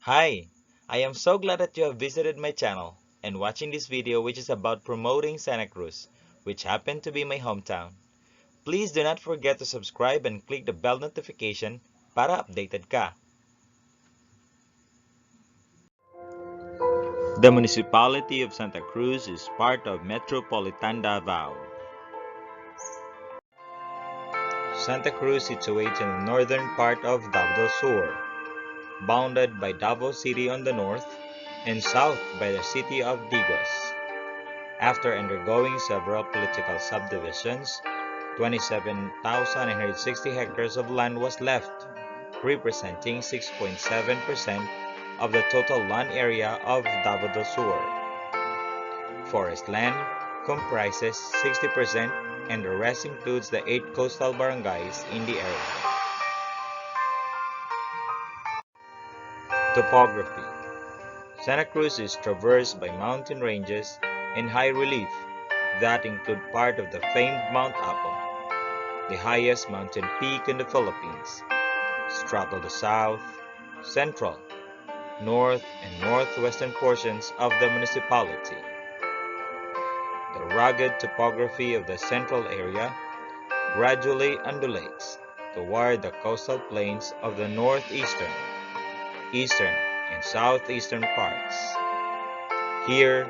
Hi, I am so glad that you have visited my channel and watching this video which is about promoting Santa Cruz, which happened to be my hometown. Please do not forget to subscribe and click the bell notification para updated ka. The Municipality of Santa Cruz is part of Metropolitan Davao. Santa Cruz situates in the northern part of Davao del Sur, bounded by Davao City on the north and south by the city of Digos. After undergoing several political subdivisions, 27,960 hectares of land was left, representing 6.7% of the total land area of Davao del Sur. Forest land comprises 60% and the rest includes the 8 coastal barangays in the area. Topography. Santa Cruz is traversed by mountain ranges and high relief that include part of the famed mt.apo, the highest mountain peak in the Philippines, straddle the south, central, north, and northwestern portions of the municipality. The rugged topography of the central area gradually undulates toward the coastal plains of the northeastern, eastern, and southeastern parts. Here,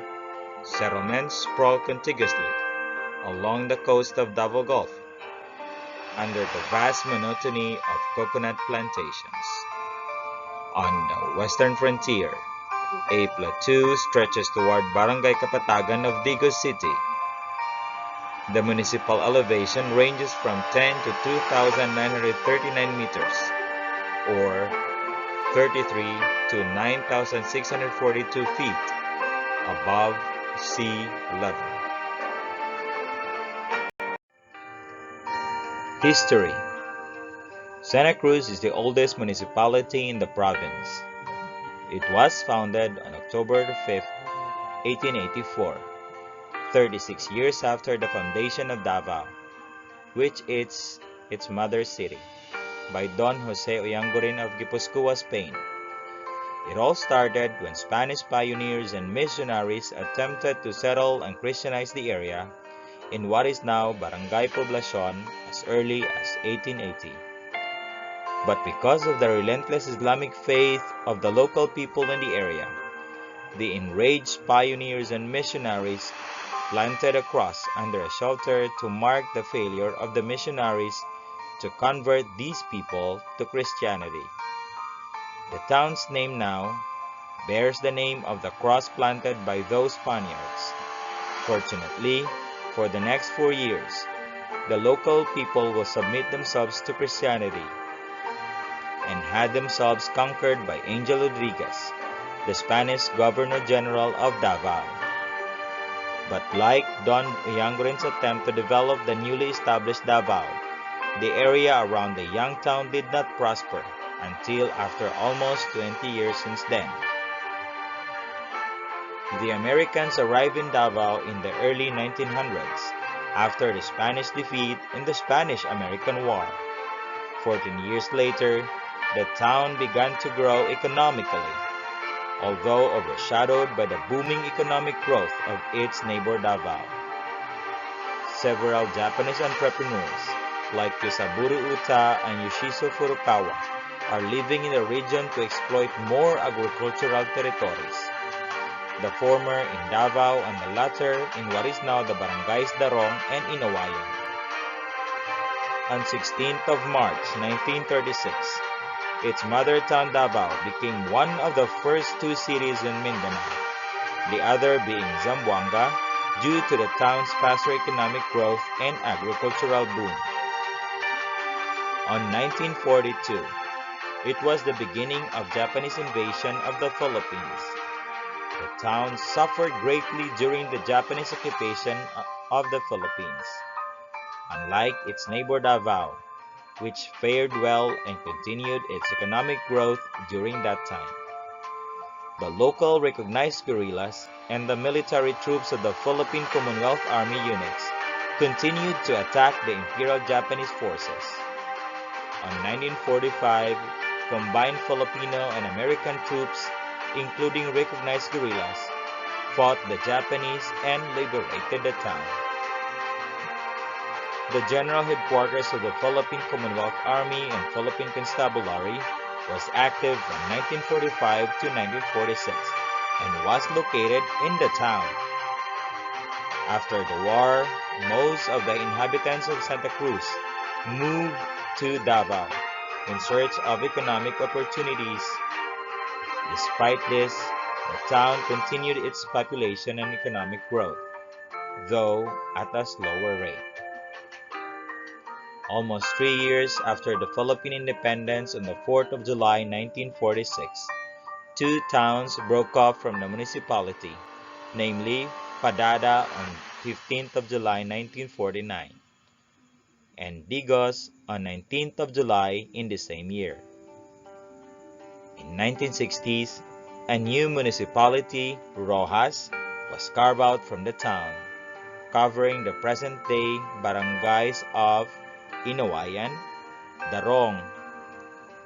settlements sprawl contiguously along the coast of Davao Gulf under the vast monotony of coconut plantations. On the western frontier, a plateau stretches toward Barangay Kapatagan of Digos City. The municipal elevation ranges from 10 to 2,939 meters, or 33 to 9,642 feet above sea level. History. Santa Cruz is the oldest municipality in the province. It was founded on October 5, 1884, 36 years after the foundation of Davao, which is its mother city, by Don Jose Oyangurin of Gipuzkoa, Spain. It all started when Spanish pioneers and missionaries attempted to settle and Christianize the area in what is now Barangay Poblacion as early as 1880. But because of the relentless Islamic faith of the local people in the area, the enraged pioneers and missionaries planted a cross under a shelter to mark the failure of the missionaries to convert these people to Christianity. The town's name now bears the name of the cross planted by those Spaniards. Fortunately, for the next 4 years, the local people will submit themselves to Christianity and had themselves conquered by Angel Rodriguez, the Spanish Governor-General of Davao. But like Don Oyangurin's attempt to develop the newly established Davao, the area around the young town did not prosper until after almost 20 years since then. The Americans arrived in Davao in the early 1900s after the Spanish defeat in the Spanish-American War. 14 years later, the town began to grow economically, although overshadowed by the booming economic growth of its neighbor Davao. Several Japanese entrepreneurs, like Yosaburo Uta and Yoshiso Furukawa, are living in the region to exploit more agricultural territories, the former in Davao and the latter in what is now the barangays Darong and Inawayan. On 16th of March 1936, its mother town Davao became one of the first 2 cities in Mindanao, the other being Zamboanga due to the town's faster economic growth and agricultural boom. On 1942, it was the beginning of Japanese invasion of the Philippines. The town suffered greatly during the Japanese occupation of the Philippines. Unlike its neighbor Davao, which fared well and continued its economic growth during that time. The local recognized guerrillas and the military troops of the Philippine Commonwealth Army units continued to attack the Imperial Japanese forces. On 1945, combined Filipino and American troops, including recognized guerrillas, fought the Japanese and liberated the town. The general headquarters of the Philippine Commonwealth Army and Philippine Constabulary was active from 1945 to 1946 and was located in the town. After the war, most of the inhabitants of Santa Cruz moved to Davao in search of economic opportunities. Despite this, the town continued its population and economic growth, though at a slower rate. Almost 3 years after the Philippine independence on the 4th of July 1946, two towns broke off from the municipality, namely Padada on 15th of July 1949 and Digos on 19th of July in the same year. In 1960s, a new municipality, Rojas, was carved out from the town, covering the present-day barangays of Inawayan, Darong,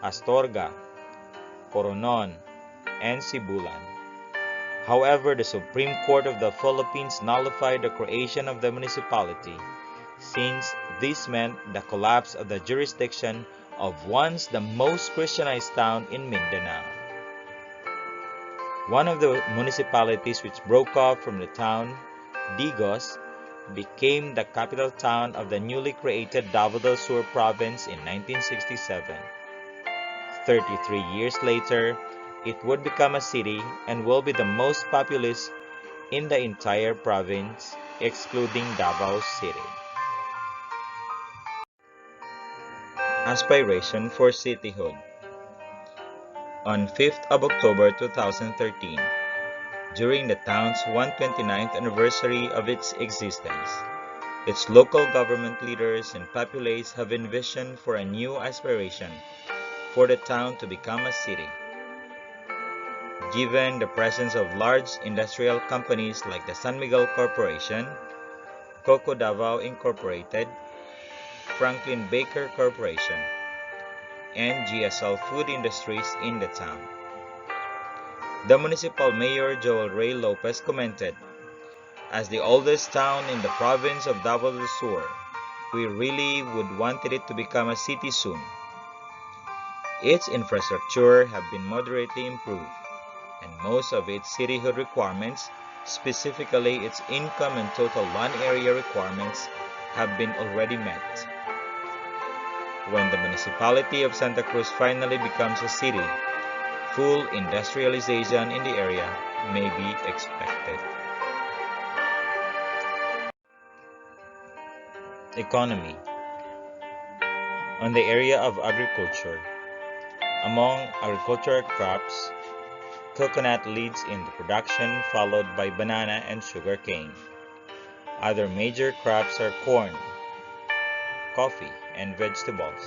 Astorga, Coronon, and Sibulan. However, the Supreme Court of the Philippines nullified the creation of the municipality, since this meant the collapse of the jurisdiction of once the most Christianized town in Mindanao. One of the municipalities which broke off from the town, Digos, became the capital town of the newly created Davao del Sur province in 1967. 33 years later, it would become a city and will be the most populous in the entire province, excluding Davao City. Aspiration for cityhood. On 5th of October 2013, during the town's 129th anniversary of its existence, its local government leaders and populace have envisioned for a new aspiration for the town to become a city. Given the presence of large industrial companies like the San Miguel Corporation, Coco Davao Incorporated, Franklin Baker Corporation, and GSL Food Industries in the town. The municipal mayor Joel Ray Lopez commented, "As the oldest town in the province of Davao del Sur, we really would wanted it to become a city soon. Its infrastructure have been moderately improved, and most of its cityhood requirements, specifically its income and total land area requirements, have been already met. When the municipality of Santa Cruz finally becomes a city, full industrialization in the area may be expected." Economy. On the area of agriculture, among agricultural crops, coconut leads in the production, followed by banana and sugarcane. Other major crops are corn, coffee, and vegetables.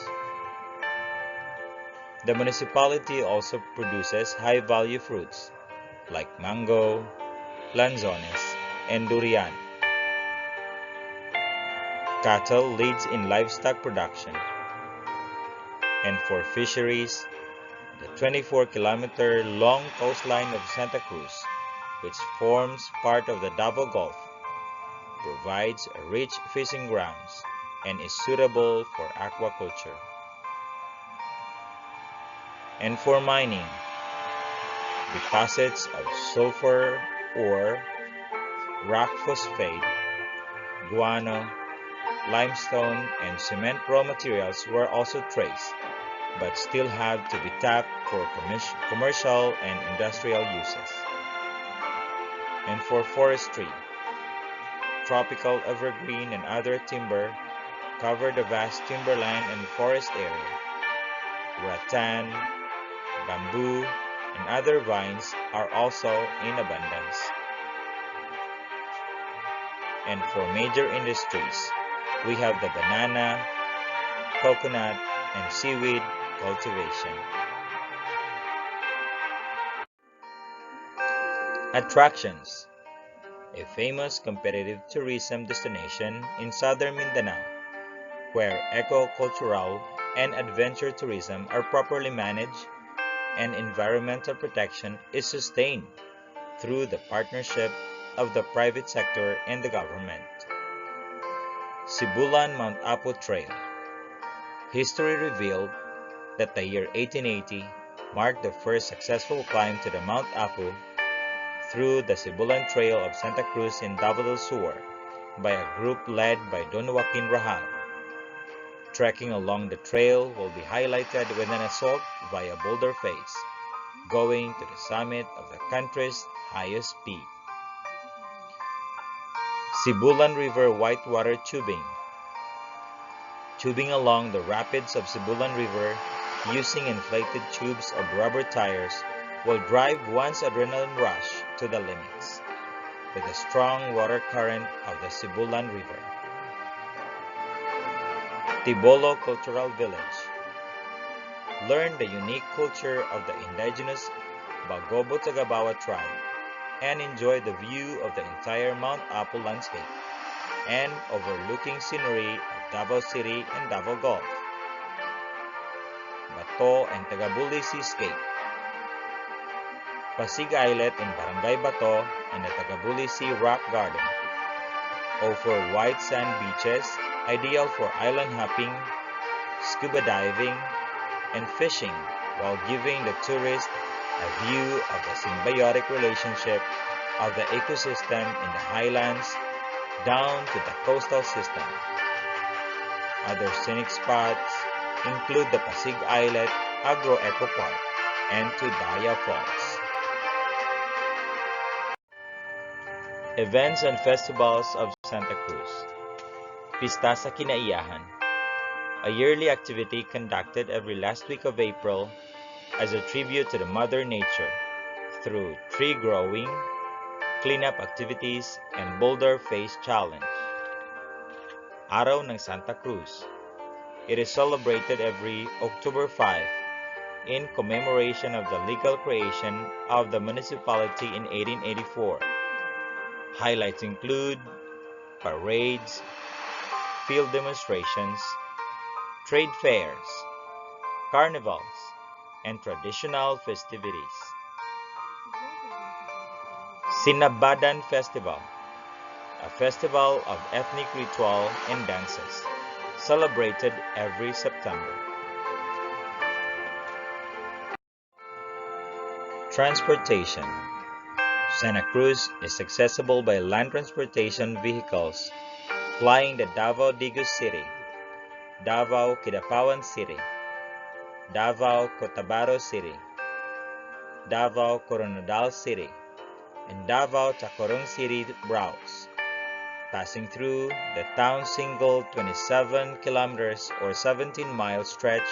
The municipality also produces high-value fruits like mango, lanzones, and durian. Cattle leads in livestock production. And for fisheries, the 24-kilometer long coastline of Santa Cruz, which forms part of the Davao Gulf, provides rich fishing grounds and is suitable for aquaculture. And for mining, deposits of sulfur ore, rock phosphate, guano, limestone, and cement raw materials were also traced, but still have to be tapped for commercial and industrial uses. And for forestry, tropical evergreen and other timber cover the vast timberland and forest area. Rattan, bamboo, and other vines are also in abundance. And for major industries, we have the banana, coconut, and seaweed cultivation. Attractions. A famous competitive tourism destination in southern Mindanao, where eco-cultural and adventure tourism are properly managed and environmental protection is sustained through the partnership of the private sector and the government. Sibulan Mt.apo Trail. History revealed that the year 1880 marked the first successful climb to the Mount Apo through the Sibulan Trail of Santa Cruz in Davao del Sur by a group led by Don Joaquin Rahal. Trekking along the trail will be highlighted with an assault via Boulder Face, going to the summit of the country's highest peak. Sibulan River Whitewater Tubing. Tubing along the rapids of Sibulan River using inflated tubes of rubber tires will drive one's adrenaline rush to the limits with the strong water current of the Sibulan River. Tibolo Cultural Village. Learn the unique culture of the indigenous Bagobo Tagabawa tribe and enjoy the view of the entire Mount Apo landscape and overlooking scenery of Davao City and Davao Gulf. Bato and Tagabuli Seascape. Passig Islet in Barangay Bato and the Tagabuli Sea Rock Garden offer white sand beaches ideal for island hopping, scuba diving, and fishing while giving the tourist a view of the symbiotic relationship of the ecosystem in the highlands down to the coastal system. Other scenic spots include the Passig Islet Agro Eco Park and Tudaya Falls. Events and Festivals of Santa Cruz. Pista sa Kinaiyahan, a yearly activity conducted every last week of April as a tribute to the Mother Nature through tree growing, cleanup activities, and Boulder Face Challenge. Araw ng Santa Cruz. It is celebrated every October 5 in commemoration of the legal creation of the municipality in 1884. Highlights include parades, field demonstrations, trade fairs, carnivals, and traditional festivities. Sinabadan Festival, a festival of ethnic ritual and dances, celebrated every September. Transportation. Santa Cruz is accessible by land transportation vehicles flying the Davao Digus City, Davao Kidapawan City, Davao Cotabato City, Davao Coronadal City, and Davao Tacorong City routes, passing through the town's single 27 kilometers or 17-mile stretch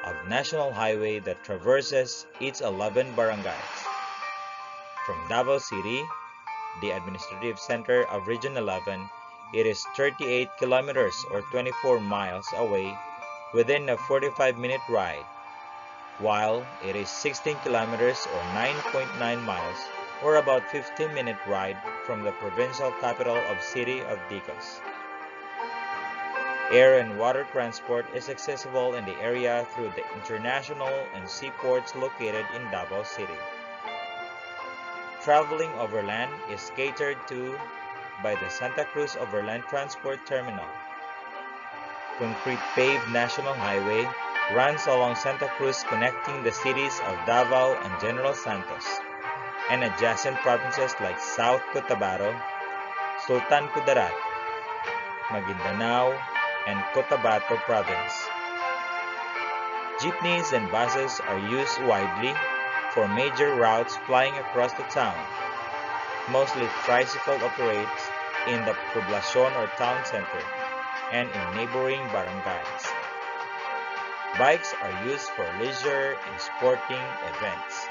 of national highway that traverses its 11 barangays. From Davao City, the administrative center of Region 11, it is 38 kilometers or 24 miles away within a 45-minute ride, while it is 16 kilometers or 9.9 miles or about 15-minute ride from the provincial capital of City of Digos. Air and water transport is accessible in the area through the international and seaports located in Davao City. Traveling overland is catered to by the Santa Cruz Overland Transport Terminal. Concrete paved national highway runs along Santa Cruz connecting the cities of Davao and General Santos and adjacent provinces like South Cotabato, Sultan Kudarat, Maguindanao, and Cotabato Province. Jeepneys and buses are used widely for major routes flying across the town. Mostly tricycle operates in the poblacion or town center and in neighboring barangays. Bikes are used for leisure and sporting events.